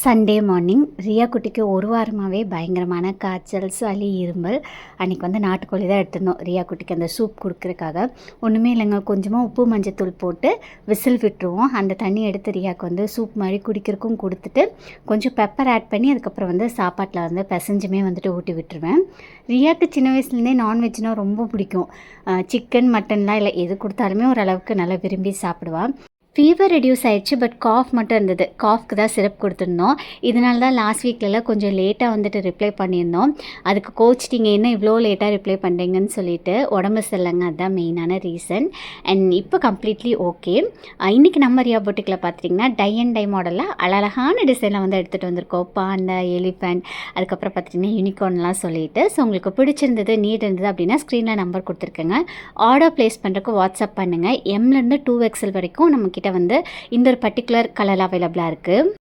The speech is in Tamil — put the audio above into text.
சண்டே மார்னிங் ரியா குட்டிக்கு ஒரு வாரமாகவே பயங்கரமான காய்ச்சல், சளி, இருமல். அன்றைக்கி வந்து நாட்டுக்கோழி தான் எடுத்துருந்தோம் ரியா குட்டிக்கு அந்த சூப் கொடுக்குறதுக்காக. ஒன்றுமே இல்லைங்க, கொஞ்சமாக உப்பு மஞ்சத்தூள் போட்டு விசில் விட்டுருவோம். அந்த தண்ணி எடுத்து ரியாவுக்கு வந்து சூப் மாதிரி குடிக்கிறதுக்கும் கொடுத்துட்டு கொஞ்சம் பெப்பர் ஆட் பண்ணி அதுக்கப்புறம் வந்து சாப்பாட்டில் வந்து பிசைஞ்சுமே வந்துட்டு ஊட்டி விட்டுருவேன். ரியாவுக்கு சின்ன வயசுலேருந்தே நான்வெஜ்னால் ரொம்ப பிடிக்கும். சிக்கன், மட்டன்லாம் இல்லை, எது கொடுத்தாலுமே ஓரளவுக்கு நல்லா விரும்பி சாப்பிடுவாள். ஃபீவர் ரெடியூஸ் ஆகிடுச்சு, பட் காஃப் மட்டும் இருந்தது. காஃப்க்கு தான் சிரப் கொடுத்துருந்தோம். இதனால தான் லாஸ்ட் வீக்கிலலாம் கொஞ்சம் லேட்டாக வந்துட்டு ரிப்ளை பண்ணியிருந்தோம். அதுக்கு கோச்சிட்டிங்க, என்ன இவ்வளோ லேட்டாக ரிப்ளை பண்ணுறீங்கன்னு சொல்லிட்டு. உடம்பு சரியில்லைங்க, அதுதான் மெயினான ரீசன். அண்ட் இப்போ கம்ப்ளீட்லி ஓகே. இன்றைக்கி நம்ம ரியா பொட்டிக்கில் பார்த்துட்டிங்கன்னா டை அண்ட் டை மாடலில் அழகான டிசைனில் வந்து எடுத்துகிட்டு வந்திருக்கோம். பாண்டா, எலிஃபண்ட், அதுக்கப்புறம் பார்த்திங்கன்னா யூனிகார்ன்லாம் சொல்லிட்டு. ஸோ உங்களுக்கு பிடிச்சிருந்தது, நீட் இருந்தது அப்படின்னா ஸ்க்ரீனில் நம்பர் கொடுத்துருக்கேங்க. ஆர்டர் ப்ளேஸ் பண்ணுறதுக்கு வாட்ஸ்அப் பண்ணுங்கள். எம்லேருந்து 2XL வரைக்கும் நமக்கு வந்து இந்த ஒரு பர்டிகுலர் கலர் அவைலபிளாக இருக்குது.